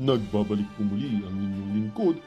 Nagbabalik po muli ang inyong lingkod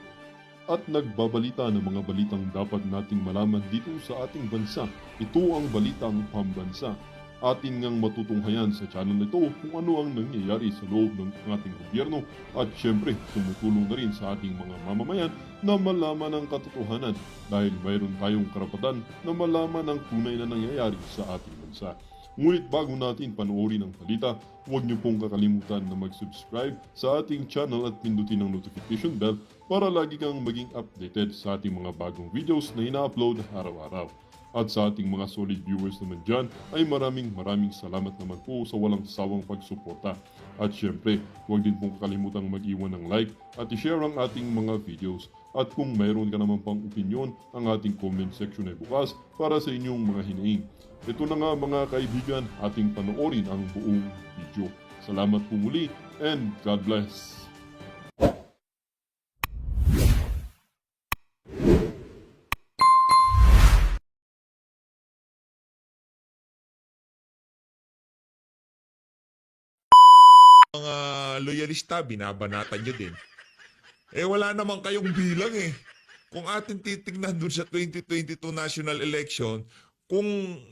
at nagbabalita ng mga balitang dapat nating malaman dito sa ating bansa. Ito ang Balitang Pambansa. Atin ngang matutunghayan sa channel nito kung ano ang nangyayari sa loob ng ating gobyerno at syempre tumutulong na rin sa ating mga mamamayan na malaman ang katotohanan dahil mayroon tayong karapatan na malaman ang tunay na nangyayari sa ating bansa. Ngunit bago natin panoorin ang balita, huwag niyo pong kakalimutan na mag-subscribe sa ating channel at pindutin ang notification bell para lagi kang maging updated sa ating mga bagong videos na ina-upload araw-araw. At sa ating mga solid viewers naman dyan ay maraming salamat naman po sa walang sawang pagsuporta. At syempre, huwag din pong kakalimutan mag-iwan ng like at i-share ang ating mga videos. At kung mayroon ka naman pang opinion, ang ating comment section ay bukas para sa inyong mga hinaing. Ito na nga mga kaibigan, ating panoorin ang buong video. Salamat po muli and God bless! Mga loyalista, binabanatan nyo din. Wala naman kayong bilang eh. Kung atin titignan dun sa 2022 national election, kung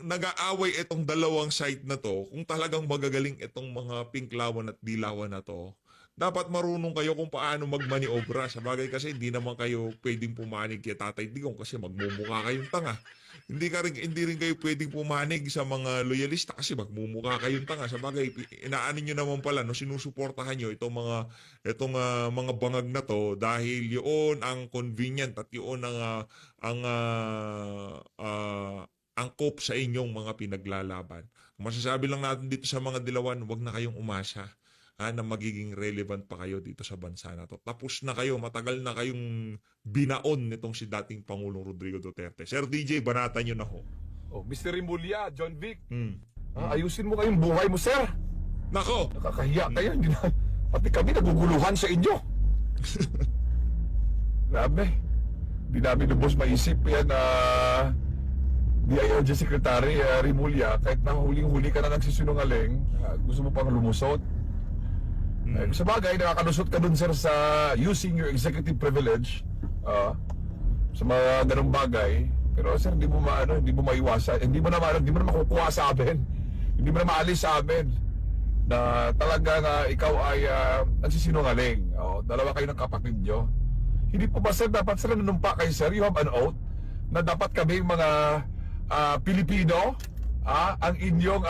nag-aaway itong dalawang side na to, kung talagang magagaling itong mga pinklawan at dilawan na to, dapat marunong kayo kung paano magmaniobra. Sa bagay kasi hindi naman kayo pwedeng pumanig kay Tatay Digong kasi magmumukha kayong tanga. Hindi rin kayo pwedeng pumanig sa mga loyalista kasi magmumukha kayong tanga. Sa bagay, inaano nyo naman pala, no, sinusuportahan nyo itong mga bangag na to dahil yun ang convenient at yun ang angkop sa inyong mga pinaglalaban. Masasabi lang natin dito sa mga dilawan, huwag na kayong umasa na magiging relevant pa kayo dito sa bansa na to. Tapos na kayo, matagal na kayong binaon nitong si dating Pangulong Rodrigo Duterte. Sir DJ, banatan nyo na ho. Oh, Mr. Rimulya, John Vic. Ayusin Ayusin mo kayong buhay mo, sir. Nako! Nakakahiya kayo. Pati kami naguguluhan sa inyo. Grabe. Hindi namin lubos maisip yan na DILG Secretary Rimulya, kahit na huling-huli ka na nagsisinungaling, gusto mo pang lumusot. Sa bagay, nakakalusot ka dun, sir, sa using your executive privilege sa mga ganong bagay. Pero, sir, hindi mo maiwasan. Hindi mo na makukuha sa amin. Hindi mo na maalis sa amin na talaga na ikaw ay nagsisinungaling. Dalawa kayo ng kapatid nyo. Hindi po ba, sir, dapat sir nanumpa kayo, sir? You have an oath na dapat kami mga Pilipino ang inyong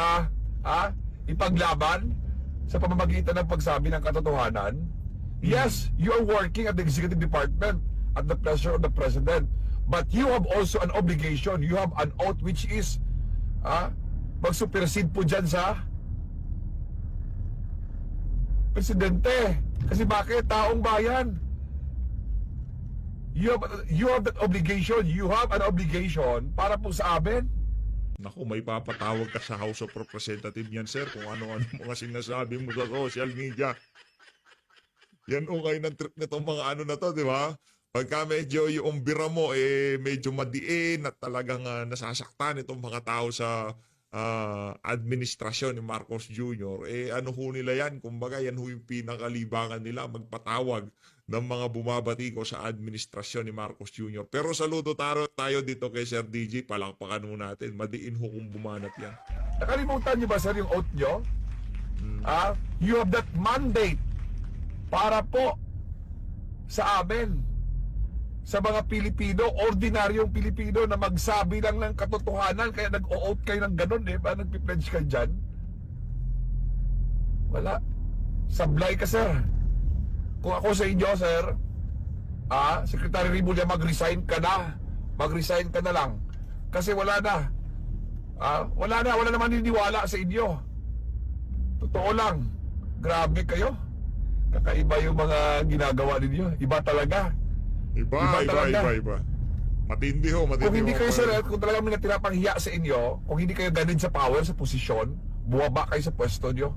ipaglaban sa pamamagitan ng pagsabi ng katotohanan. Yes, you are working at the executive department at the pleasure of the president, but you have also an obligation. You have an oath which is mag-supersede po dyan sa presidente. Kasi bakit? Taong bayan. You have that obligation. You have an obligation para po sa amin. Naku, may papatawag ka sa House of Representatives yan, sir, kung ano-ano mga sinasabi mo sa social media. Yan okay ng trip nitong mga ano na to, di ba? Pagka medyo yung bira mo, medyo madiin at talagang nasasaktan itong mga tao sa administrasyon ni Marcos Jr., ano ho nila yan? Kumbaga, yan ho yung pinakalibangan nila, magpatawag ng mga bumabati ko sa administrasyon ni Marcos Jr. Pero saludo tayo dito kay Sir DJ, palakpakan mo natin, madiin ho kung bumanat yan. Nakalimutan niyo ba, sir, yung oath niyo? You have that mandate para po sa amin, sa mga Pilipino, ordinaryong Pilipino na magsabi lang ng katotohanan, kaya nag-o-oath kayo ng ganun, ba nagpipledge kayo dyan? Wala. Sablay ka, sir. Kung ako sa inyo, sir, Secretary Rimulya, mag-resign ka na. Mag-resign ka na lang. Kasi wala na. Wala naman niniwala sa inyo. Totoo lang. Grabe kayo. Kakaiba yung mga ginagawa ninyo. Iba talaga. Iba. Matindi ho. Kung hindi kayo, sir, kung talagang may natirapahiya sa inyo, kung hindi kayo ganun sa power, sa posisyon, buwaba kayo sa pwesto nyo.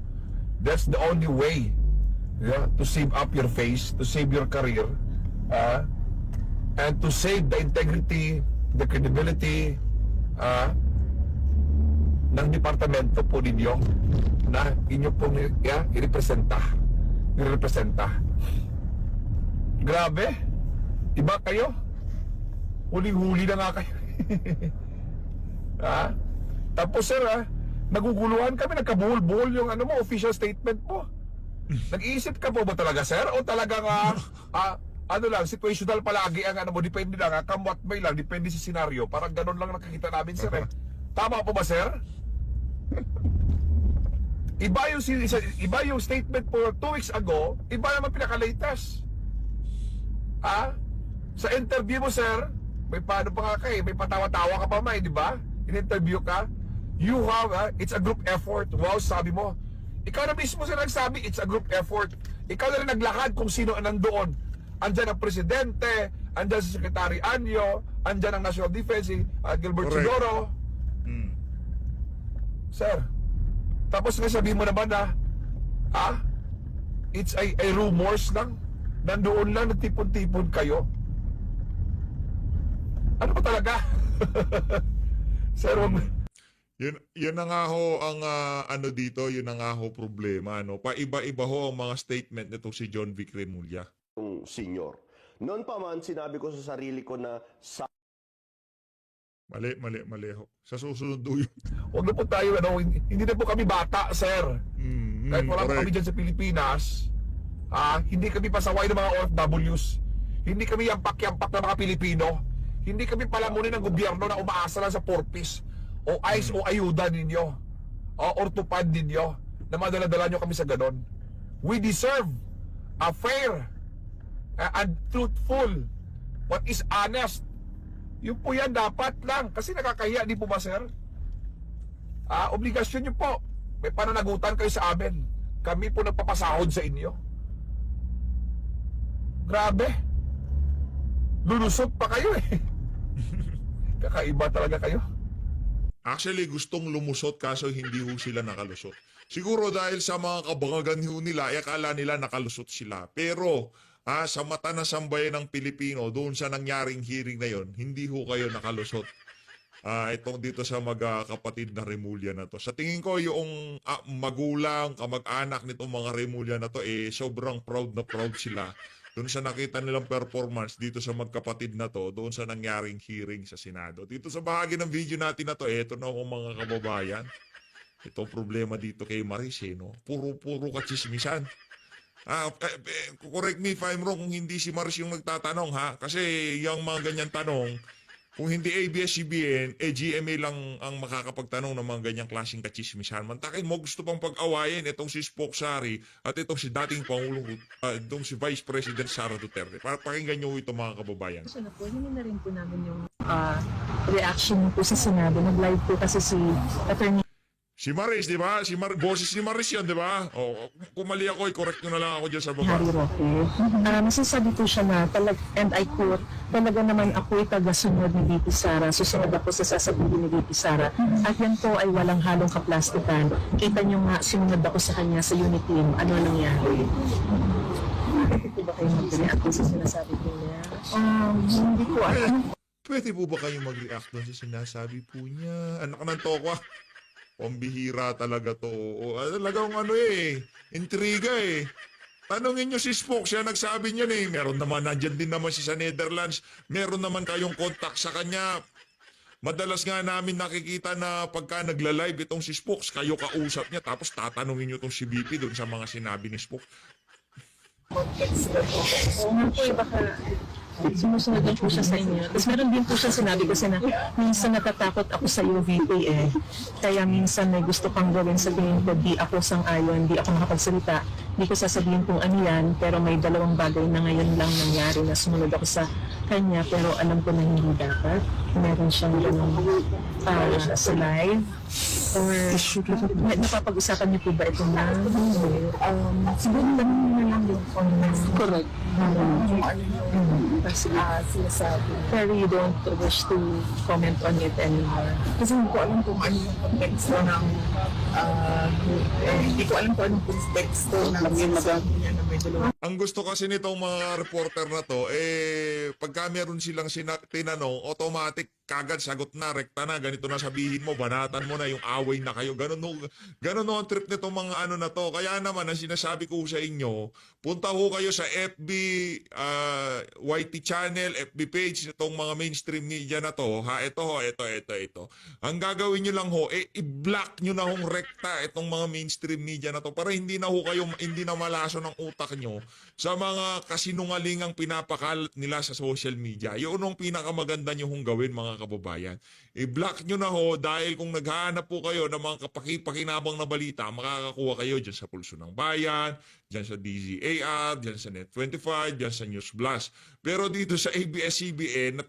That's the only way, to save up your face, to save your career, and to save the integrity, the credibility ng departamento po ninyo na inyo pong irepresenta. Grabe. Iba kayo. Huling-huli na nga kayo. Ha? Tapos sir naguguluhan kami, nagkabuhol-buhol yung official statement mo. Nag-iisip ka po ba talaga sir? O talagang situational palagi ang depende lang, kamwat may lang, depende sa senaryo. Parang ganun lang nakikita namin sir Tama po ba sir? Iba yung statement po 2 weeks ago, iba naman pinaka-latest. Sa interview mo sir, may paano pa nga kayo, may patawa-tawa ka pa may, di ba? In-interview ka, you have, it's a group effort. Wow, sabi mo. Ikaw na mismo sir nagsabi, it's a group effort. Ikaw na rin naglakad kung sino ang nandoon. Andyan ang presidente, andyan si Secretary Anyo, andyan ang National Defense, Gilbert Correct. Chidoro. Sir, tapos nga sabihin mo naman it's a rumors lang. Nandoon lang, nagtipon-tipon kayo. Ano ba talaga? Sir, Yun na nga ho ang dito, yun na nga ho problema. Paiba-iba ho ang mga statement nito si John Vic Remulla. Senyor. Noon pa man, sinabi ko sa sarili ko na Mali ho. Sa susunod do yun. huwag na po tayo, hindi na po kami bata, sir. Kahit wala po kami dyan sa Pilipinas, hindi kami pasaway ng mga OFWs. Hindi kami yampak-yampak ng mga Pilipino. Hindi kami palamunin ng gobyerno na umaasa lang sa porpis o ICE o ayuda ninyo or tupad ninyo na madala-dala nyo kami sa ganon. We deserve a fair and truthful, what is honest. Yun po yan dapat lang. Kasi nakakahiya, di po ba sir? Obligasyon nyo po. May pananagutan kayo sa amin. Kami po nagpapasahod sa inyo. Grabe. Lulusot pa kayo Kakaiba talaga kayo. Actually, gustong lumusot kaso hindi ho sila nakalusot. Siguro dahil sa mga kabangagan ho nila, akala nila nakalusot sila. Pero sa mata ng sambayan ng Pilipino, doon sa nangyaring hearing na yon, hindi ho kayo nakalusot. Itong dito sa magkakapatid na Remulla na to. Sa tingin ko, yung magulang, kamag-anak nitong mga Remulla na to, sobrang proud na proud sila. Doon sa nakita nilang performance dito sa magkapatid na to, doon sa nangyaring hearing sa Senado. Dito sa bahagi ng video natin na to, eto na ang mga kababayan. Ito problema dito kay Maris, no? Puro kachismisan. Correct me if I'm wrong kung hindi si Maris yung nagtatanong, ha? Kasi yung mga ganyan tanong, kung hindi ABS-CBN, GMA lang ang makakapagtanong ng mga ganyang klaseng kachismisan. Mantakin mo, gusto pang pag-awayin itong si Spock Sari at itong si dating Pangulong, itong si Vice President Sara Duterte. Para pakinggan nyo ito mga kababayan. So na po, hindi na rin po namin yung reaction po sa Senado. Nag-live po kasi si Attorney Si Maris, di ba? Boses ni Maris yan, di ba? Kung mali ako, i-correct nyo na lang ako dyan sa baba. Harry Roque. Masasabi po siya na, and I quote, talaga naman ako'y taga-sunod ni VP Sara. Susunod ako sa sasabihin ni VP Sara. At yan po ay walang halong kaplastikan. Kita nyo nga, simunod ako sa kanya sa unit team. Ano nangyari? Hindi ba kayo mag-react sa sinasabi po niya? Hindi ko alam. Pwede po ba kayo mag-react doon sa sinasabi po niya? Anak ng tokwa. Pambihira talaga to. Talagang intriga Tanungin nyo si Spock, siya nagsabi niyan Meron naman, nandyan din naman siya sa Netherlands. Meron naman kayong contact sa kanya. Madalas nga namin nakikita na pagka nagla-live itong si Spock, kayo kausap niya, tapos tatanungin nyo itong si BP doon sa mga sinabi ni Spock. Baka sumusunod din po siya sa inyo. Tapos meron din po siya sinabi kasi na minsan natatakot ako sa UVP Kaya minsan may gusto kang gawin, sabihin ko di ako sang-ayon, di ako makapagsalita. Di ko sasabihin kung ano yan, pero may dalawang bagay na ngayon lang nangyari na sumunod ako sa kanya, pero alam ko na hindi dapat. Meron siyang ganun sa live. Or napapag-usapan niyo po ba ito na? Siguro lang din on correct. Sinasabi. Pero you don't wish to comment on it anymore. Kasi hindi ko alam kung ano yung konteksto ng hindi ko alam kung anong konteksto ng sinasabi niya na may may tulungan. Ang gusto kasi nitong mga reporter na to, pagka meron silang tinanong, automatic kagad sagot na, rekta na, ganito na sabihin mo, banatan mo na, yung away na kayo. Ganun ang trip nitong mga ano na to. Kaya naman, ang sinasabi ko sa inyo, punta ho kayo sa FB, YT channel, FB page nitong mga mainstream media na to. Ha, ito. Ang gagawin nyo lang ho, i-block nyo na hong rekta itong mga mainstream media na to para hindi na malaso ng utak nyo sa mga kasinungalingang pinapakalat nila sa social media. Yun ang pinakamaganda nyo hong gawin, mga kababayan. I-block nyo na ho dahil kung naghahanap po kayo ng mga pakinabang na balita, makakakuha kayo dyan sa Pulso ng Bayan, dyan sa DZAR, dyan sa Net25, dyan sa News Blast. Pero dito sa ABS-CBN at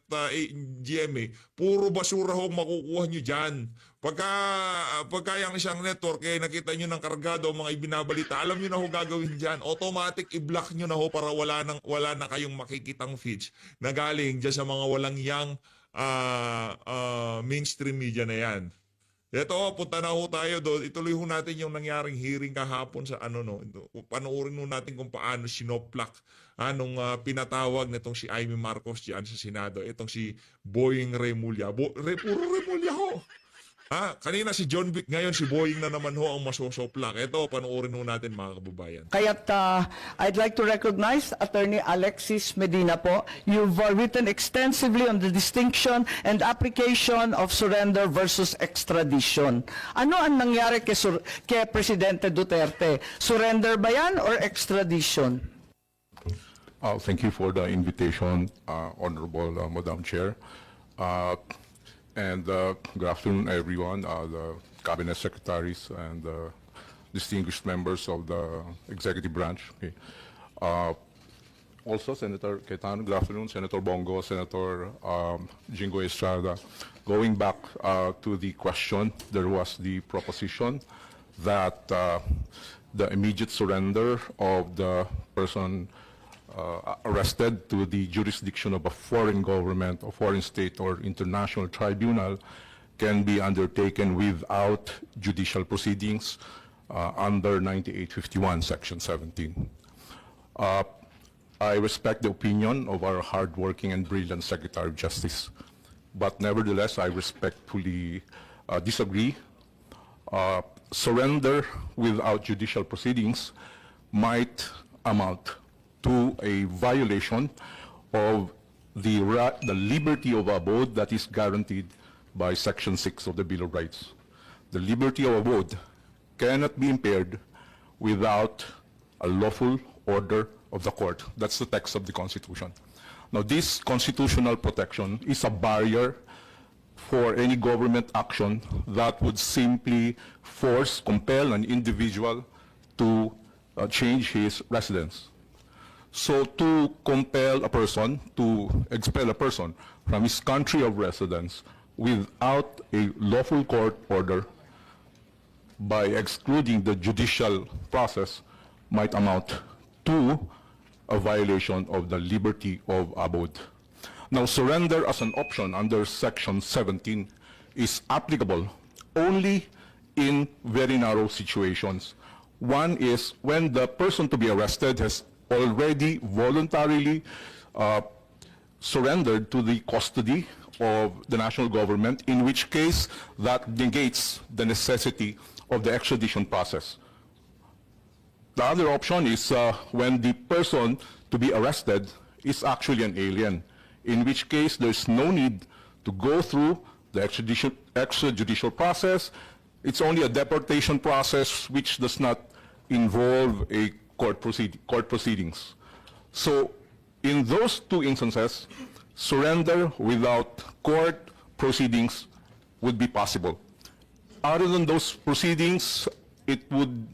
GMA, puro basura hong makukuha nyo dyan. Pagka yung isang network, nakita nyo ng kargado mga ibinabalita, alam nyo na ho gagawin dyan. Automatic i-block nyo na ho para wala na kayong makikitang feeds na galing dyan sa mga walang mainstream media na yan. Ito, punta na ho tayo doon. Ituloy ho natin yung nangyaring hearing kahapon sa panoorin ho natin kung paano sinoplak nung pinatawag nitong si Amy Marcos diyan sa Senado. Itong si Boying Remulla. Puro Remulla ho. Kanina si John Vic, ngayon si Boying na naman ho ang masosoplak. Ito, panoorin ho natin mga kababayan. Kaya't I'd like to recognize Attorney Alexis Medina po. You've written extensively on the distinction and application of surrender versus extradition. Ano ang nangyari kay Presidente Duterte? Surrender ba yan or extradition? Thank you for the invitation, Honorable Madam Chair. And good afternoon, everyone, the cabinet secretaries and distinguished members of the executive branch. Okay. Also, Senator Cayetano, good afternoon, Senator Bongo, Senator Jingo Estrada. Going back to the question, there was the proposition that the immediate surrender of the person arrested to the jurisdiction of a foreign government or foreign state or international tribunal can be undertaken without judicial proceedings under 9851 Section 17. I respect the opinion of our hardworking and brilliant Secretary of Justice, but nevertheless I respectfully disagree. Surrender without judicial proceedings might amount to a violation of the liberty of abode that is guaranteed by Section 6 of the Bill of Rights. The liberty of abode cannot be impaired without a lawful order of the court. That's the text of the Constitution. Now, this constitutional protection is a barrier for any government action that would simply compel an individual to change his residence. So to compel a person, to expel a person from his country of residence without a lawful court order by excluding the judicial process might amount to a violation of the liberty of abode. Now, surrender as an option under Section 17 is applicable only in very narrow situations. One is when the person to be arrested has already voluntarily surrendered to the custody of the national government, in which case that negates the necessity of the extradition process. The other option is when the person to be arrested is actually an alien, in which case there's no need to go through the extrajudicial process. It's only a deportation process which does not involve a court proceedings. So in those two instances, surrender without court proceedings would be possible. Other than those proceedings, it would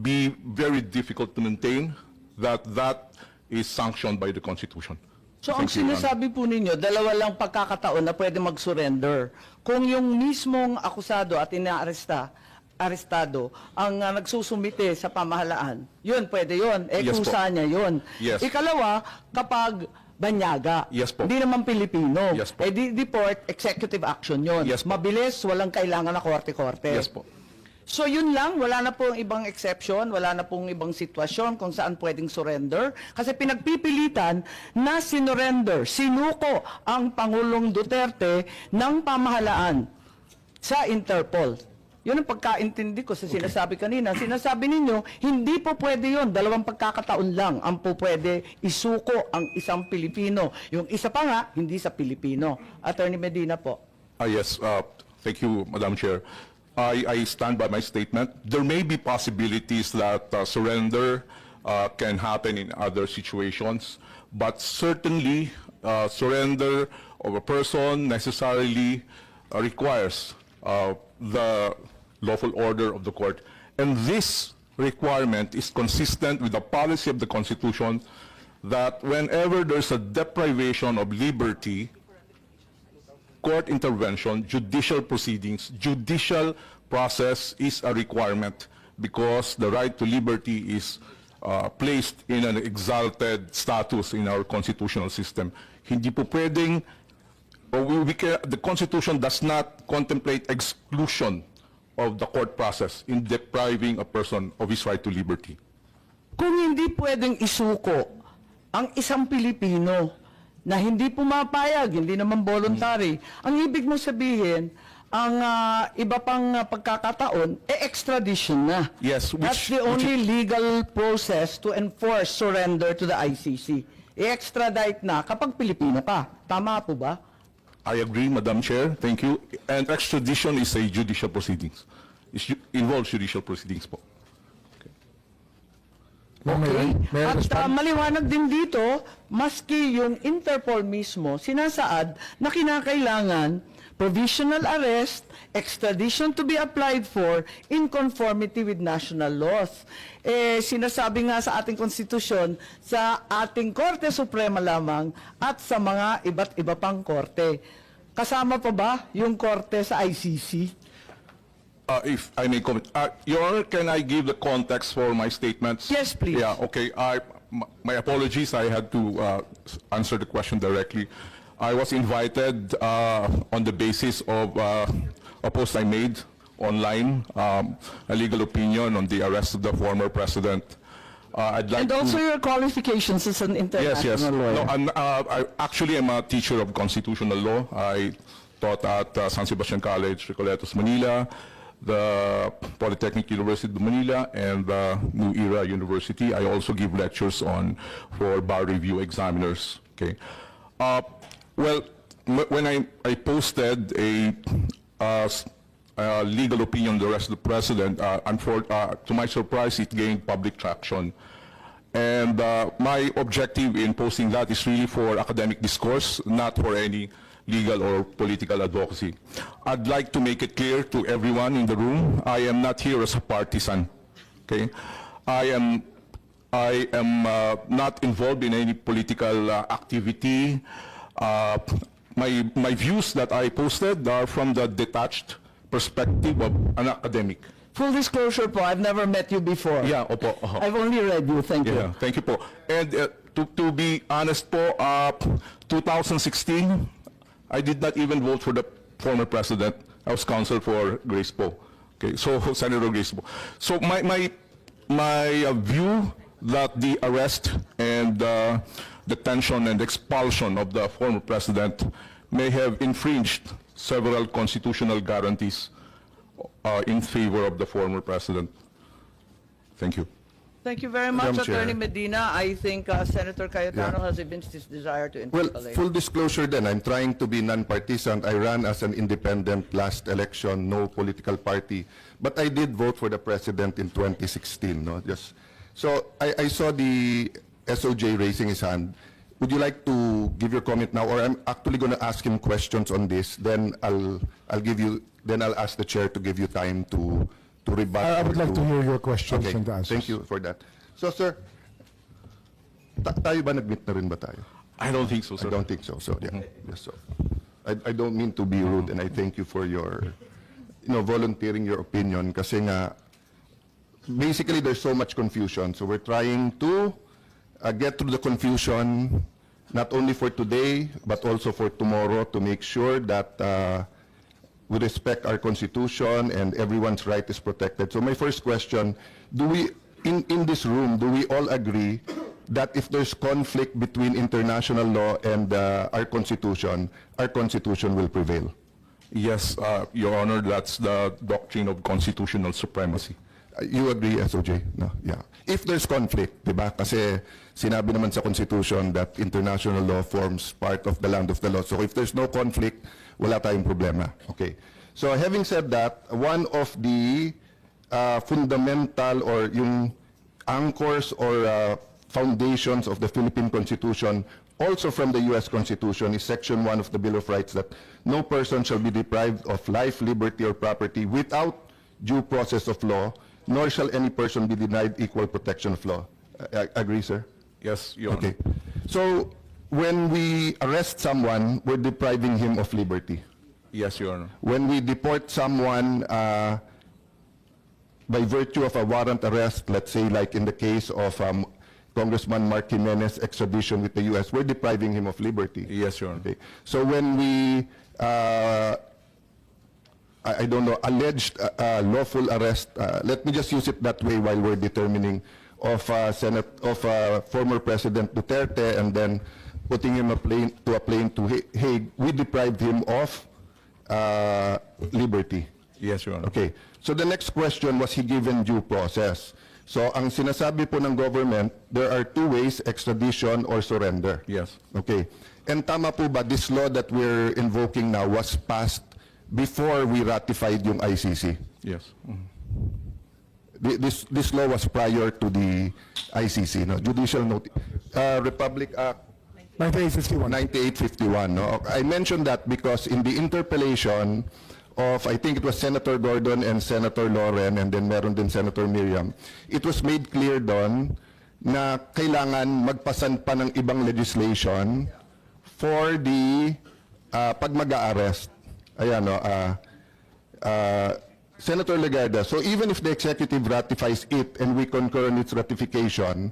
be very difficult to maintain that is sanctioned by the Constitution. So ang Thank you, Your Honor. sinasabi po ninyo, dalawa lang pagkakataon na pwede mag-surrender. Kung yung mismong akusado at arestado ang nagsusumite sa pamahalaan, yun, pwede yun. Yes po. Kusa niya yun. Yes. Ikalawa, kapag banyaga, Yes po. hindi naman Pilipino, Yes po. deport, executive action yun. Yes po. Mabilis, walang kailangan na korte-korte. Yes po. So yun lang, wala na pong ibang exception, wala na pong ibang sitwasyon kung saan pwedeng surrender. Kasi pinagpipilitan na sinurrender, sinuko ang Pangulong Duterte ng pamahalaan sa Interpol. Yun ang pagkaintindi ko sa sinasabi kanina. Sinasabi ninyo, hindi po pwede yun. 2 pagkakataon lang ang po pwede isuko ang isang Pilipino. Yung isa pa nga, hindi sa Pilipino. Attorney Medina po. Yes, thank you, Madam Chair. I stand by my statement. There may be possibilities that surrender can happen in other situations, but certainly surrender of a person necessarily requires the lawful order of the court. And this requirement is consistent with the policy of the Constitution that whenever there's a deprivation of liberty, court intervention, judicial proceedings, judicial process is a requirement because the right to liberty is placed in an exalted status in our constitutional system. Hindi po pwedeng, the Constitution does not contemplate exclusion of the court process in depriving a person of his right to liberty. Kung hindi pwedeng isuko ang isang Pilipino na hindi pumapayag, hindi naman voluntary, ang ibig mo sabihin, ang iba pang pagkakataon, extradition na. Yes, That's the only legal process to enforce surrender to the ICC. I-extradite na kapag Pilipino ka. Tama po ba? I agree, Madam Chair. Thank you. And extradition is a judicial proceedings. Involves judicial proceedings po. Okay. May I At respond? maliwanag din dito, maski yung Interpol mismo, sinasaad na kinakailangan provisional arrest, extradition to be applied for in conformity with national laws. Sinasabi nga sa ating konstitusyon, sa ating Korte Suprema lamang at sa mga iba't iba pang korte. Kasama pa ba yung korte sa ICC? If I may comment, Your Honor, can I give the context for my statements? Yes, please. Yeah, okay. My apologies. I had to answer the question directly. I was invited on the basis of a post I made online, a legal opinion on the arrest of the former president. I'd like And also to... your qualifications as an Yes, yes. international lawyer. No, actually, I'm a teacher of constitutional law. I taught at San Sebastian College, Recoletos, Manila, the Polytechnic University of Manila, and the New Era University. I also give lectures for bar review examiners. Okay. Well, when I posted a legal opinion on the arrest of the president, to my surprise, it gained public traction. And my objective in posting that is really for academic discourse, not for any legal or political advocacy. I'd like to make it clear to everyone in the room, I am not here as a partisan. Okay, I am not involved in any political activity. My views that I posted are from the detached perspective of an academic. Full disclosure po, I've never met you before. Yeah, opo. I've only read you, thank you. Yeah, thank you po. And to be honest po, 2016, I did not even vote for the former president. I was counsel for Grace Poe. Okay, so Senator Grace Poe. So my view that the arrest and detention and expulsion of the former president may have infringed several constitutional guarantees in favor of the former president. Thank you. Thank you very much, Madam Chair. Attorney Medina. I think Senator Cayetano has evinced his desire to Well, interpolate. full disclosure then, I'm trying to be non-partisan. I ran as an independent last election, no political party. But I did vote for the president in 2016. No? So I saw the SOJ raising his hand. Would you like to give your comment now? Or I'm actually going to ask him questions on this. Then I'll ask the chair to give you time to rebut. I would or like to hear your questions Okay, and the answers. thank you for that. So sir, tayo ba nag-meet na rin ba tayo? I don't think so, I sir. don't think so. So yeah, yes, so I don't mean to be rude, and I thank you for your, volunteering your opinion. Kasi nga, basically there's so much confusion. So we're trying to get through the confusion, not only for today but also for tomorrow, to make sure that we respect our Constitution and everyone's right is protected. So my first question, do we, in this room, do we all agree that if there's conflict between international law and our Constitution will prevail? Yes, Your Honor, that's the doctrine of constitutional supremacy. You agree, SOJ? No? Yeah. If there's conflict, di ba? Kasi sinabi naman sa Constitution that international law forms part of the land of the law. So if there's no conflict, wala tayong problema. Okay. So having said that, one of the fundamental or yung anchors or foundations of the Philippine Constitution, also from the U.S. Constitution, is Section 1 of the Bill of Rights, that no person shall be deprived of life, liberty, or property without due process of law, nor shall any person be denied equal protection of law. Agree, sir? Yes, Your Honor. Okay. So, when we arrest someone, we're depriving him of liberty. Yes, Your Honor. When we deport someone by virtue of a warrant arrest, let's say like in the case of Congressman Mark Jimenez extradition with the U.S., we're depriving him of liberty. Yes, Your Honor. Okay. So when we, I don't know, alleged lawful arrest, let me just use it that way while we're determining of former President Duterte and then putting him to a plane to Hague, we deprived him of liberty. Yes, Your Honor. Okay. So the next question, was he given due process? So ang sinasabi po ng government, there are two ways, extradition or surrender. Yes. Okay. And tama po ba, this law that we're invoking now was passed before we ratified yung ICC? Yes. Mhm. This law was prior to the ICC, no? Judicial Notice. Republic Act 9851, no? I mentioned that because in the interpellation of, I think it was Senator Gordon and Senator Loren, and then meron din Senator Miriam, it was made clear doon na kailangan magpasan pa ng ibang legislation for the pag mag-a-arrest. Ayan, no? Senator Legarda, so even if the executive ratifies it and we concur on its ratification,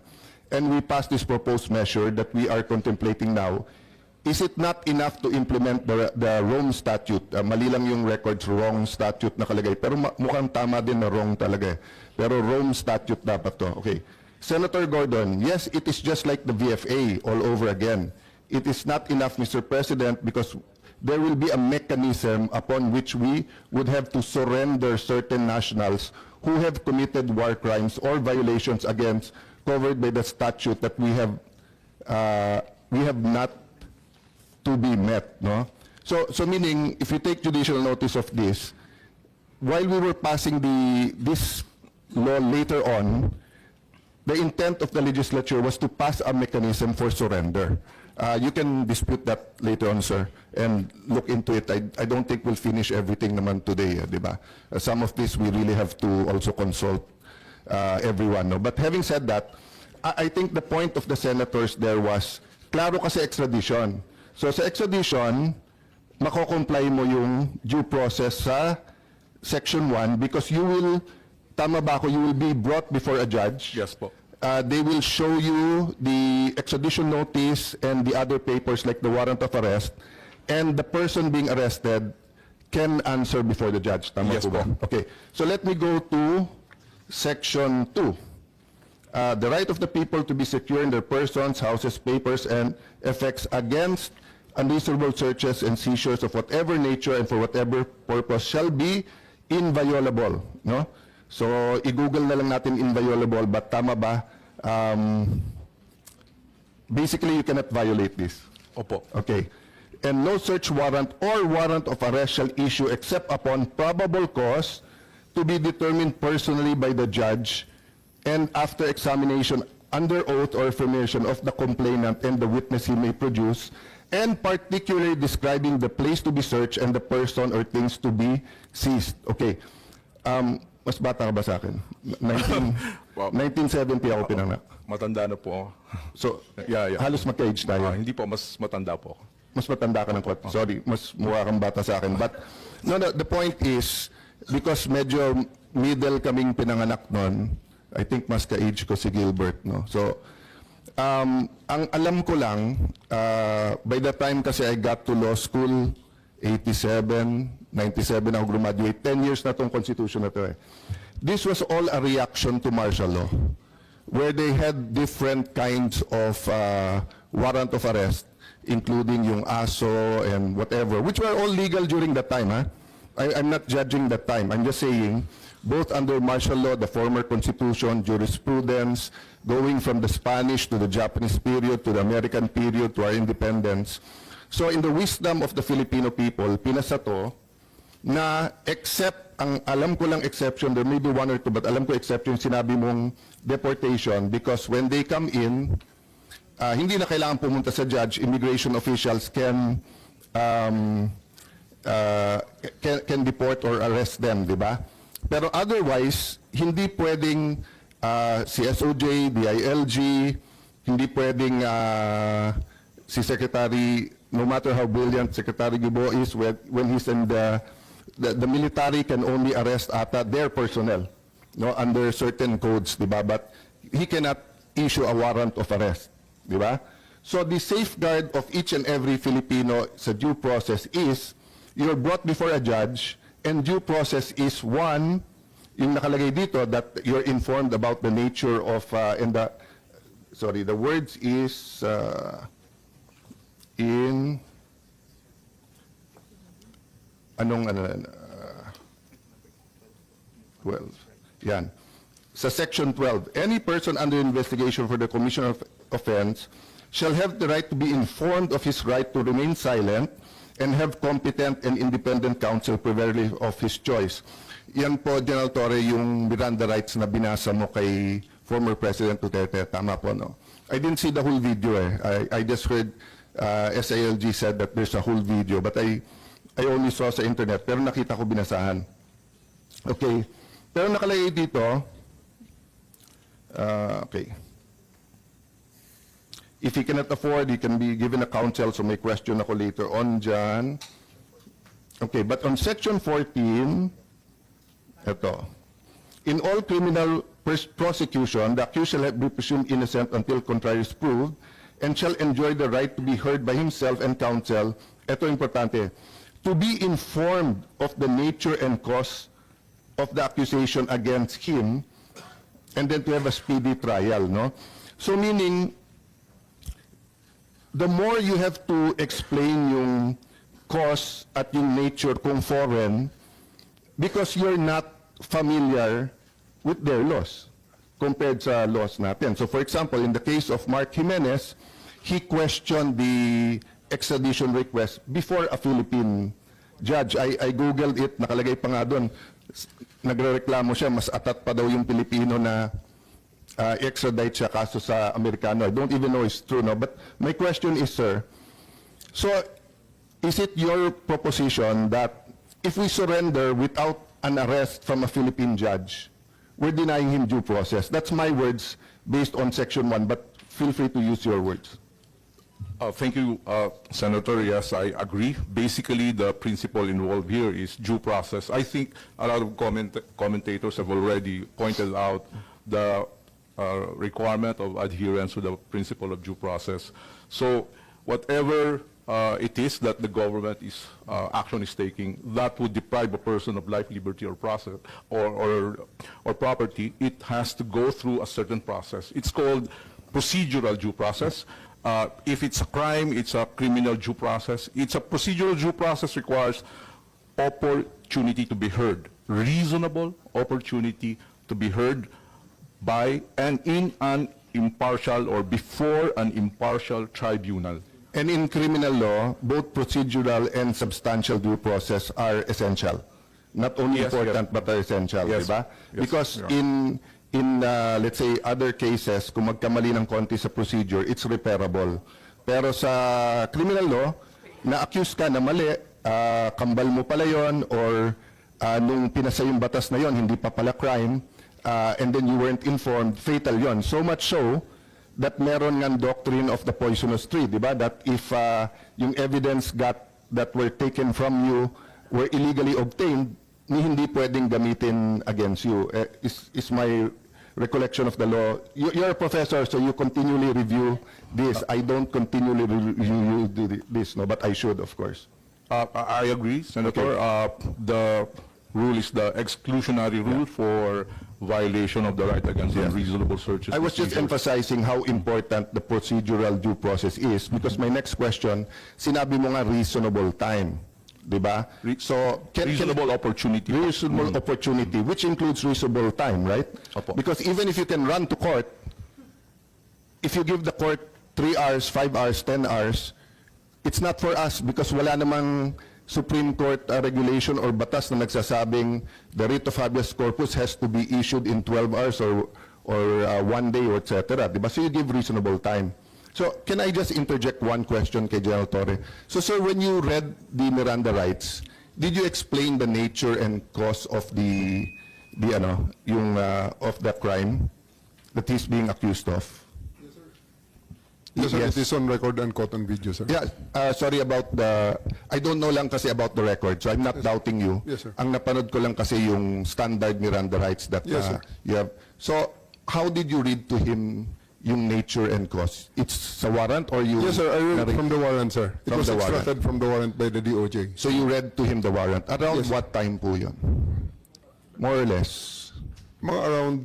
and we pass this proposed measure that we are contemplating now, is it not enough to implement the Rome Statute? Mali lang yung records, wrong statute nakalagay. Pero mukhang tama din na wrong talaga eh. Pero Rome Statute dapat to. Okay. Senator Gordon, yes, it is just like the VFA all over again. It is not enough, Mr. President, because there will be a mechanism upon which we would have to surrender certain nationals who have committed war crimes or violations against covered by the statute that we have not to be met, no? So meaning, if you take judicial notice of this, while we were passing this law later on, the intent of the legislature was to pass a mechanism for surrender. You can dispute that later on, sir, and look into it. I don't think we'll finish everything naman today, di ba? Some of this we really have to also consult everyone, no? But having said that, I think the point of the senators there was, klaro kasi extradition. So sa extradition, mako-comply mo yung due process sa Section 1 because you will, tama ba ako, you will be brought before a judge. Yes po. They will show you the extradition notice and the other papers like the warrant of arrest, and the person being arrested can answer before the judge. Tama Yes po ba? po. Okay. So let me go to Section 2. The right of the people to be secure in their persons, houses, papers, and effects against unreasonable searches and seizures of whatever nature and for whatever purpose shall be inviolable, no? So, i-google na lang natin inviolable, but tama ba? Basically, you cannot violate this. Opo. Okay. And no search warrant or warrant of arrest shall issue except upon probable cause to be determined personally by the judge and after examination under oath or affirmation of the complainant and the witness he may produce, and particularly describing the place to be searched and the person or things to be seized. Okay. Mas bata ka ba sa akin? Wow. 1970 ako pinanganak. Matanda na po ako. So, Yeah. halos magka-age tayo. Hindi po, mas matanda po ako. Mas matanda ka ng kwat. Sorry, mas mukha kang bata sa akin. But, no, the point is, because medyo middle kaming pinanganak nun, I think mas ka-age ko si Gilbert, no? So, ang alam ko lang, by the time kasi I got to law school, 87, 97 ako graduate. 10 years na tong constitution na to eh. This was all a reaction to martial law, where they had different kinds of warrant of arrest, including yung ASO and whatever, which were all legal during that time. I'm not judging that time. I'm just saying, both under martial law, the former constitution, jurisprudence, going from the Spanish to the Japanese period, to the American period, to our independence. So in the wisdom of the Filipino people, pinasa to na except, ang alam ko lang exception, there may be one or two, but alam ko exception, sinabi mong deportation, because when they come in, hindi na kailangan pumunta sa judge, immigration officials can deport or arrest them, di ba? Pero otherwise, hindi pwedeng CSOJ, DILG, hindi pwedeng si Secretary, no matter how brilliant Secretary Gubo is, when he's in the military can only arrest their personnel, no, under certain codes, di ba? But he cannot issue a warrant of arrest, di ba? So the safeguard of each and every Filipino sa due process is you're brought before a judge, and due process is one, yung nakalagay dito, that you're informed about the nature of, the words is in, 12. Yan. Sa section 12, any person under investigation for the commission of offense shall have the right to be informed of his right to remain silent and have competent and independent counsel preferably of his choice. Yan po, General Torre, yung Miranda rights na binasa mo kay former President Duterte. Tama po, no? I didn't see the whole video eh. I just heard SALG said that there's a whole video, but I only saw sa internet, pero nakita ko binasahan. Okay. Pero nakalagay dito, okay. If he cannot afford, he can be given a counsel, so may question ako later on dyan. Okay, but on section 14, ito. In all criminal prosecution, the accused shall be presumed innocent until contrary is proved, and shall enjoy the right to be heard by himself and counsel. Ito importante. To be informed of the nature and cause of the accusation against him, and then to have a speedy trial, no? So meaning, the more you have to explain yung cause at yung nature kung foreign, because you're not familiar with their laws compared sa laws natin. So for example, in the case of Mark Jimenez, he questioned the extradition request before a Philippine judge. I googled it, nakalagay pa nga doon. Nagrereklamo siya, mas atat pa daw yung Pilipino na extradite siya kaso sa Amerikano. I don't even know it's true, no? But my question is, sir, so is it your proposition that if we surrender without an arrest from a Philippine judge, we're denying him due process? That's my words based on Section 1, but feel free to use your words. Thank you, Senator. Yes, I agree. Basically, the principle involved here is due process. I think a lot of commentators have already pointed out the requirement of adherence to the principle of due process. So whatever it is that the government is action is taking that would deprive a person of life, liberty, or process or property, it has to go through a certain process. It's called procedural due process. If it's a crime, it's a criminal due process. It's a procedural due process requires opportunity to be heard, reasonable opportunity to be heard by and in an impartial or before an impartial tribunal. And in criminal law, both procedural and substantial due process are essential. Not only Yes, important, yes. but are essential, Yes, di ba? yes, Because yeah. in let's say, other cases, kung magkamali ng konti sa procedure, it's repairable. Pero sa criminal law, na-accuse ka na mali, kambal mo pala yon, or nung pinasa yung batas na yon, hindi pa pala crime, and then you weren't informed, fatal yon. So much so, that meron ng doctrine of the poisonous tree, di ba? That if yung evidence that were taken from you were illegally obtained, ni hindi pwedeng gamitin against you. Is my recollection of the law. You're a professor, so you continually review this. I don't continually review this, no, but I should, of course. I agree, Senator. The rule is the exclusionary rule for violation of the right against unreasonable searches. I was just procedures. emphasizing how important the procedural due process is because my next question, sinabi mo nga reasonable time, di ba? So, Reasonable opportunity. reasonable opportunity, which includes reasonable time, right? Opo. Because even if you can run to court, if you give the court 3 hours, 5 hours, 10 hours, it's not for us because wala namang Supreme Court regulation or batas na nagsasabing the writ of habeas corpus has to be issued in 12 hours or 1 day or etc. Diba? So you give reasonable time. So can I just interject one question kay General Torre? So sir, when you read the Miranda rights, did you explain the nature and cause of of the crime that he's being accused of? Yes, sir. Yes. It is on record and caught on video, sir. Yeah, sorry about I don't know lang kasi about the record, so I'm not doubting you. Yes, sir. Ang napanood ko lang kasi yung standard Miranda rights that Yes, sir. you have. So, how did you read to him yung nature and cause? It's sa warrant or you... Yes, sir. I read from the warrant, sir. It From was the warrant. extracted from the warrant by the DOJ. So, you read to him the warrant. Around Yes, sir. what time po yun? More or less. Mga around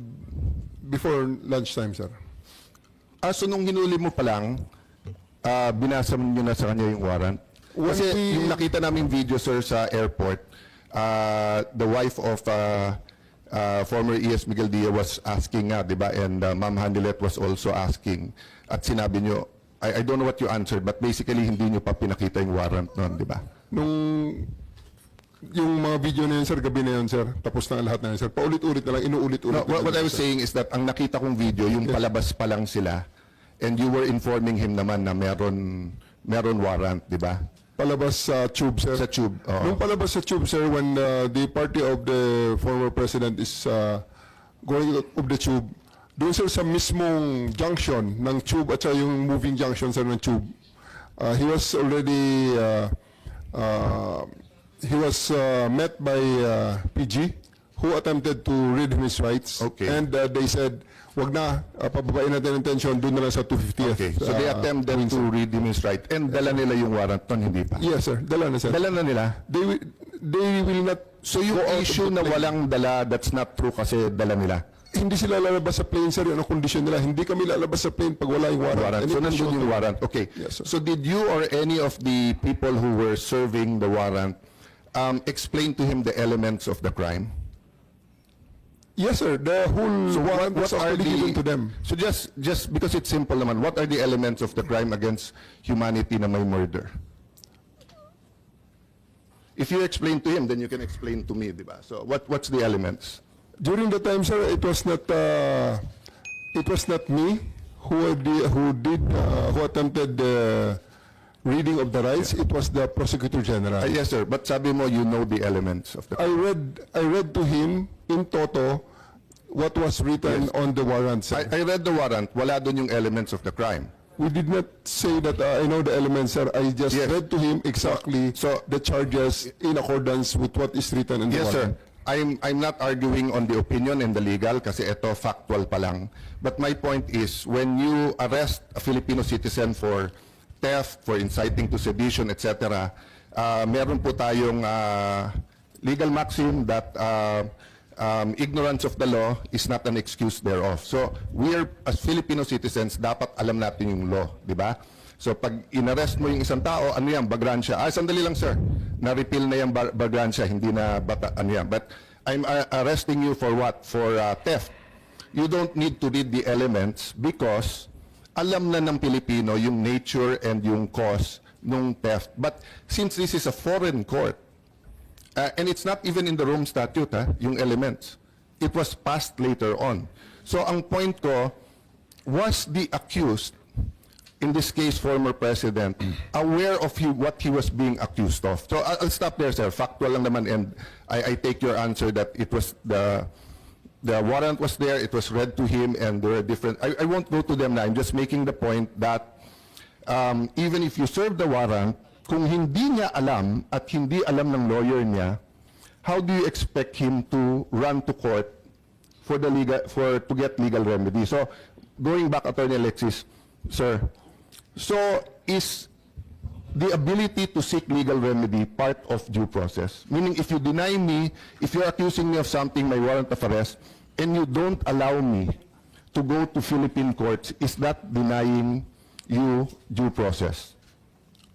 before lunchtime, sir. So, nung hinuli mo pa lang, binasa mo nyo na sa kanya yung warrant? Kasi yung nakita naming video, sir, sa airport, the wife of former ES Miguel Dia was asking nga, di ba? And Ma'am Handilet was also asking. At sinabi nyo, I don't know what you answered, but basically hindi nyo pa pinakita yung warrant noon, di ba? Yung mga video na yun, sir, gabi na yun, sir. Tapos na ang lahat na yun, sir. Paulit-ulit na lang, inuulit-ulit. No, what I was saying is that ang nakita kong video, yung palabas pa lang sila, and you were informing him naman na meron warrant, di ba? Palabas sa tube, sir. Sa tube, oo. Nung palabas sa tube, sir, when the party of the former president is going out of the tube, doon, sir, sa mismong junction ng tube at saka yung moving junction, sir, ng tube, he was already met by PG, who attempted to read him his rights. Okay. And they said, wag na, pababain natin ang tension, doon na lang sa 250th. Okay, so they attempted to read him his right, and dala nila yung warrant noon, hindi pa? Yes, sir. Dala na, sir. Dala na nila? They will not. So yung go out of issue the na plane. walang dala, that's not true kasi dala nila? Hindi sila lalabas sa plane, sir. Yun ang kondisyon nila. Hindi kami lalabas sa plane pag wala yung warrant. So nandun yung warrant. Okay. Yes, sir. So did you or any of the people who were serving the warrant explain to him the elements of the crime? Yes, sir. The whole warrant was actually given to them. So just because it's simple naman, what are the elements of the crime against humanity na may murder? If you explain to him, then you can explain to me, di ba? So what's the elements? During the time, sir, it was not me who attempted the reading of the rights. It was the prosecutor general. Yes, sir. But sabi mo, you know the elements of the I crime. read to him in toto what was written on the warrant, sir. I read the warrant. Wala doon yung elements of the crime. We did not say that I know the elements, sir. I just Yes. read to him exactly So- the charges in accordance with what is written in the Yes, sir. warrant. I'm not arguing on the opinion and the legal kasi ito factual pa lang. But my point is, when you arrest a Filipino citizen for theft, for inciting to sedition, etc., meron po tayong legal maxim that ignorance of the law is not an excuse thereof. So, we're, as Filipino citizens, dapat alam natin yung law, di ba? So, pag inarrest mo yung isang tao, ano yan, bagransya. Sandali lang, sir. Na-repeal na yung bagransya, hindi na ano yan. But I'm arresting you for what? For theft. You don't need to read the elements because alam na ng Pilipino yung nature and yung cause ng theft. But since this is a foreign court, and it's not even in the Rome Statute, yung elements. It was passed later on. So ang point ko, was the accused, in this case former president, aware of what he was being accused of? So I'll stop there, sir. Factual lang naman, and I take your answer that it was the warrant was there, it was read to him, and there are different. I won't go to them now. I'm just making the point that even if you serve the warrant, kung hindi niya alam at hindi alam ng lawyer niya, how do you expect him to run to court for to get legal remedy? So, going back, Attorney Alexis, sir, so the ability to seek legal remedy part of due process? Meaning, if you deny me, if you're accusing me of something, my warrant of arrest, and you don't allow me to go to Philippine courts, is that denying you due process?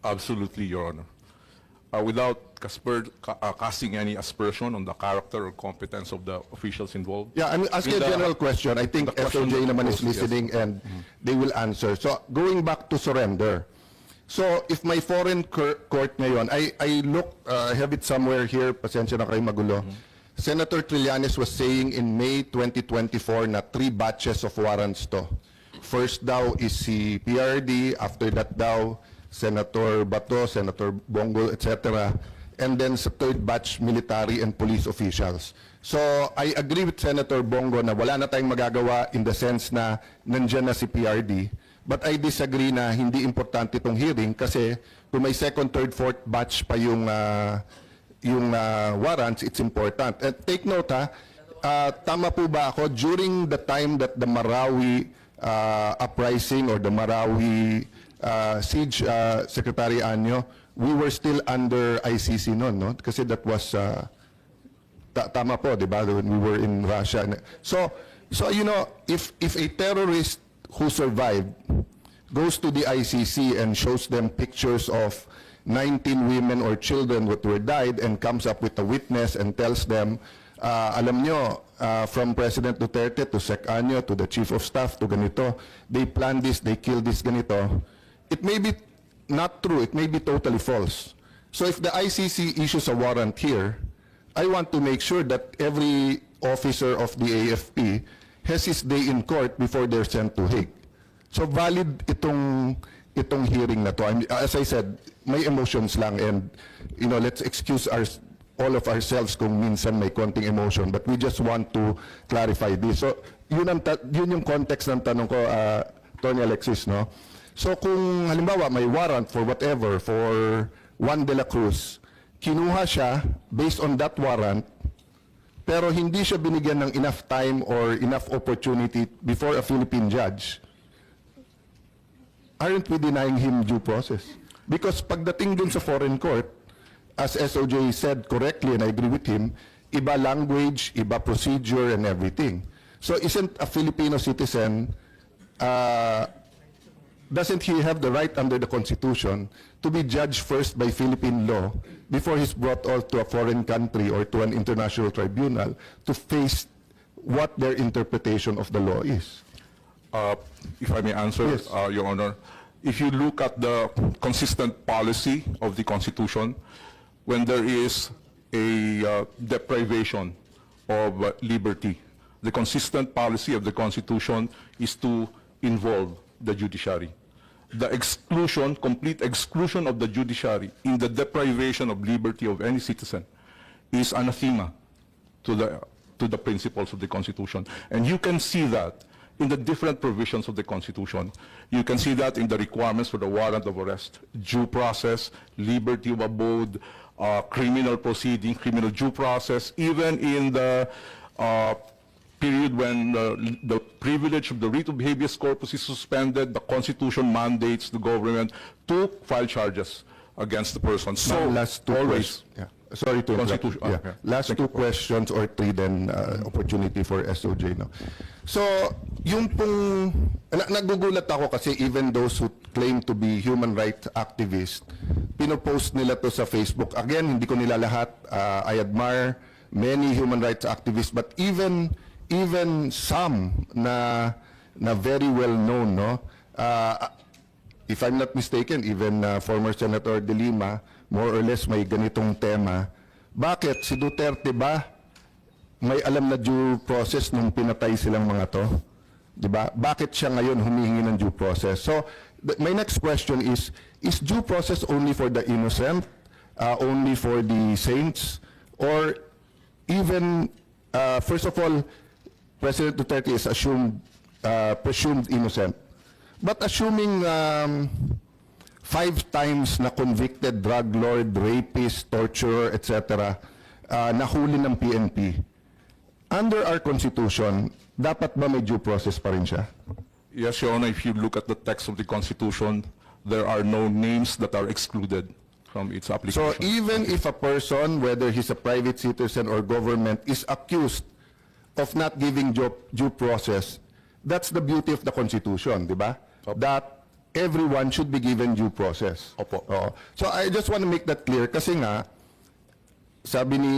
Absolutely, Your Honor. Without casting any aspersion on the character or competence of the officials involved. Yeah, I'm asking a general question. I think the question SOJ naman is posed, yes. listening and they will answer. So, going back to surrender. So, if my foreign court ngayon, I look, I have it somewhere here, pasensya na kayo magulo. Senator Trillanes was saying in May 2024 na 3 batches of warrants to. First daw is si PRD, after that daw, Senator Bato, Senator Bongo, etc. And then sa third batch, military and police officials. So, I agree with Senator Bongo na wala na tayong magagawa in the sense na nandyan na si PRD. But I disagree na hindi importante itong hearing kasi kung may second, third, fourth batch pa yung warrants, it's important. And take note tama po ba ako, during the time that the Marawi uprising or the Marawi siege, Secretary Anyo, we were still under ICC noon, no? Kasi that was, tama po, di ba, when we were in Russia. So you know, if a terrorist who survived goes to the ICC and shows them pictures of 19 women or children that were died and comes up with a witness and tells them, alam nyo, from President Duterte to Sec Anyo to the Chief of Staff to ganito, they planned this, they killed this ganito. It may be not true, it may be totally false. So if the ICC issues a warrant here, I want to make sure that every officer of the AFP has his day in court before they're sent to Hague. So valid itong hearing na to. As I said, may emotions lang and you know, let's excuse all of ourselves kung minsan may konting emotion, but we just want to clarify this. So yun yung context ng tanong ko, Tony Alexis, no? So kung halimbawa may warrant for whatever, for Juan de la Cruz, kinuha siya based on that warrant, pero hindi siya binigyan ng enough time or enough opportunity before a Philippine judge, aren't we denying him due process? Because pagdating dun sa foreign court, as SOJ said correctly, and I agree with him, iba language, iba procedure, and everything. So isn't a Filipino citizen, doesn't he have the right under the Constitution to be judged first by Philippine law before he's brought off to a foreign country or to an international tribunal to face what their interpretation of the law is? If I may answer, Yes. Your Honor, if you look at the consistent policy of the Constitution, when there is a deprivation of liberty, the consistent policy of the Constitution is to involve the judiciary. The exclusion, complete exclusion of the judiciary in the deprivation of liberty of any citizen is anathema to the principles of the Constitution. And you can see that in the different provisions of the Constitution. You can see that in the requirements for the warrant of arrest, due process, liberty of abode, criminal proceeding, criminal due process, even in the period when the privilege of the writ of habeas corpus is suspended, the Constitution mandates the government to file charges against the person. So, last two always. questions. Yeah. Sorry to interrupt. Constitution. Yeah. Okay. Last two questions or three, then opportunity for SOJ. No? So, yung pong, nagugulat ako kasi even those who claim to be human rights activists, pinopost nila to sa Facebook. Again, hindi ko nila lahat. I admire many human rights activists, but even some na very well known, no? If I'm not mistaken, even former Senator De Lima, more or less may ganitong tema. Bakit? Si Duterte ba may alam na due process nung pinatay silang mga to? Diba? Bakit siya ngayon humihingi ng due process? So, my next question is due process only for the innocent, only for the saints, or even, first of all, President Duterte is presumed innocent. But assuming 5 times na convicted drug lord, rapist, torturer, etc., nahuli ng PNP, under our Constitution, dapat ba may due process pa rin siya? Yes, Your Honor, if you look at the text of the Constitution, there are no names that are excluded from its So application. even if a person, whether he's a private citizen or government, is accused of not giving due process, that's the beauty of the Constitution, di ba? That everyone should be given due process. Opo. Oo. So I just want to make that clear kasi nga, sabi ni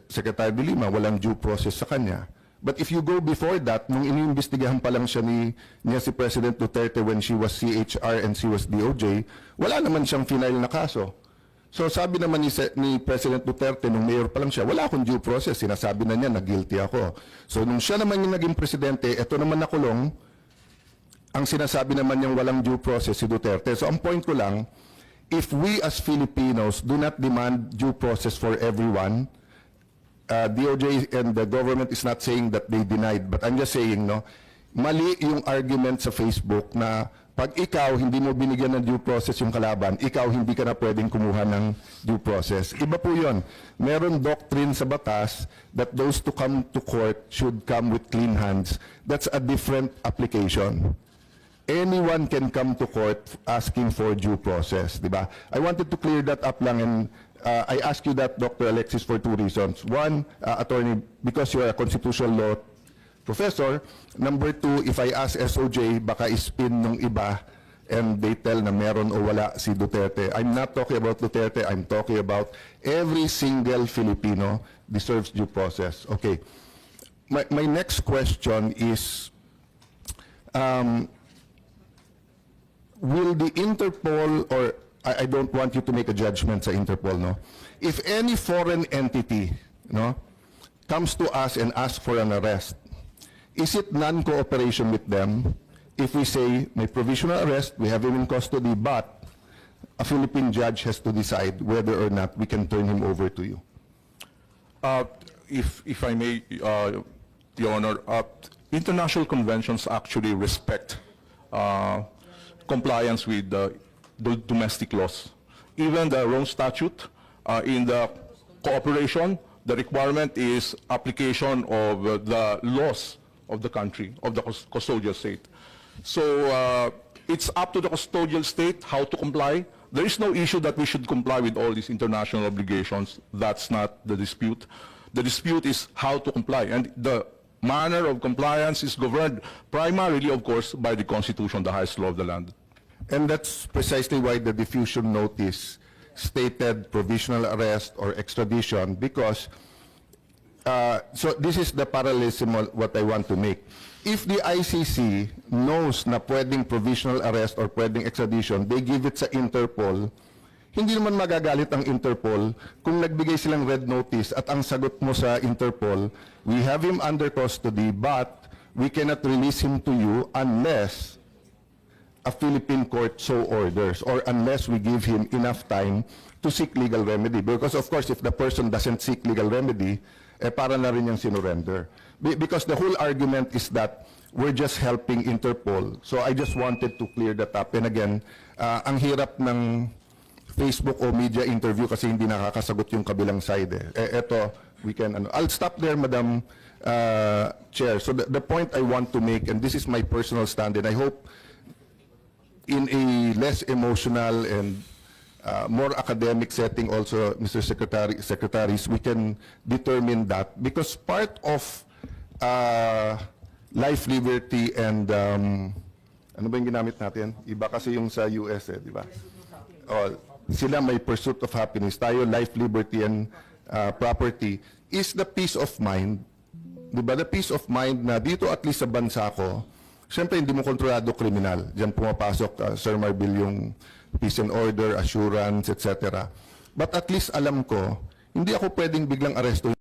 Secretary de Lima, walang due process sa kanya. But if you go before that, nung iniimbestigahan pa lang niya si President Duterte when she was CHR and she was DOJ, wala naman siyang final na kaso. So sabi naman ni President Duterte, nung mayor pa lang siya, wala akong due process. Sinasabi na niya na guilty ako. So nung siya naman yung naging presidente, eto naman nakulong, ang sinasabi naman niyang walang due process si Duterte. So ang point ko lang, if we as Filipinos do not demand due process for everyone, DOJ and the government is not saying that they denied, but I'm just saying, no, mali yung argument sa Facebook na pag ikaw hindi mo binigyan ng due process yung kalaban, ikaw hindi ka na pwedeng kumuha ng due process. Iba po yun. Meron doctrine sa batas that those to come to court should come with clean hands. That's a different application. Anyone can come to court asking for due process, di ba? I wanted to clear that up lang, and I ask you that, Dr. Alexis, for two reasons. One, attorney, because you're a constitutional law professor. Number two, if I ask SOJ, baka ispin nung iba and they tell na meron o wala si Duterte. I'm not talking about Duterte, I'm talking about every single Filipino deserves due process. Okay. My next question is, will the Interpol, or I don't want you to make a judgment sa Interpol, no? If any foreign entity, no, comes to us and asks for an arrest, is it non-cooperation with them if we say, may provisional arrest, we have him in custody, but a Philippine judge has to decide whether or not we can turn him over to you? If I may, Your Honor, international conventions actually respect compliance with the domestic laws. Even the Rome Statute, in the cooperation, the requirement is application of the laws of the country, of the custodial state. So it's up to the custodial state how to comply. There is no issue that we should comply with all these international obligations. That's not the dispute. The dispute is how to comply. And the manner of compliance is governed primarily, of course, by the Constitution, the highest law of the land. And that's precisely why the diffusion notice stated provisional arrest or extradition, because so this is the parallelism of what I want to make. If the ICC knows na pwedeng provisional arrest or pwedeng extradition, they give it sa Interpol, hindi naman magagalit ang Interpol kung nagbigay silang red notice at ang sagot mo sa Interpol, we have him under custody but we cannot release him to you unless a Philippine court so orders, or unless we give him enough time to seek legal remedy. Because of course, if the person doesn't seek legal remedy, para na rin yung sinurrender. Because the whole argument is that we're just helping Interpol. So I just wanted to clear that up. And again, ang hirap ng Facebook o media interview kasi hindi nakakasagot yung kabilang side. Eto, we can, I'll stop there, Madam Chair. So the point I want to make, and this is my personal stand, and I hope in a less emotional and more academic setting also, Mr. Secretaries, we can determine that, because part of life, liberty, and ano ba yung ginamit natin? Iba kasi yung sa US, di ba? Sila may pursuit of happiness. Tayo, life, liberty, and property is the peace of mind. Di ba? The peace of mind na dito, at least sa bansa ko, siyempre, hindi mo kontrolado kriminal. Diyan pumapasok, Sir Marbil, yung peace and order, assurance, etc. But at least alam ko, hindi ako pwedeng biglang aresto.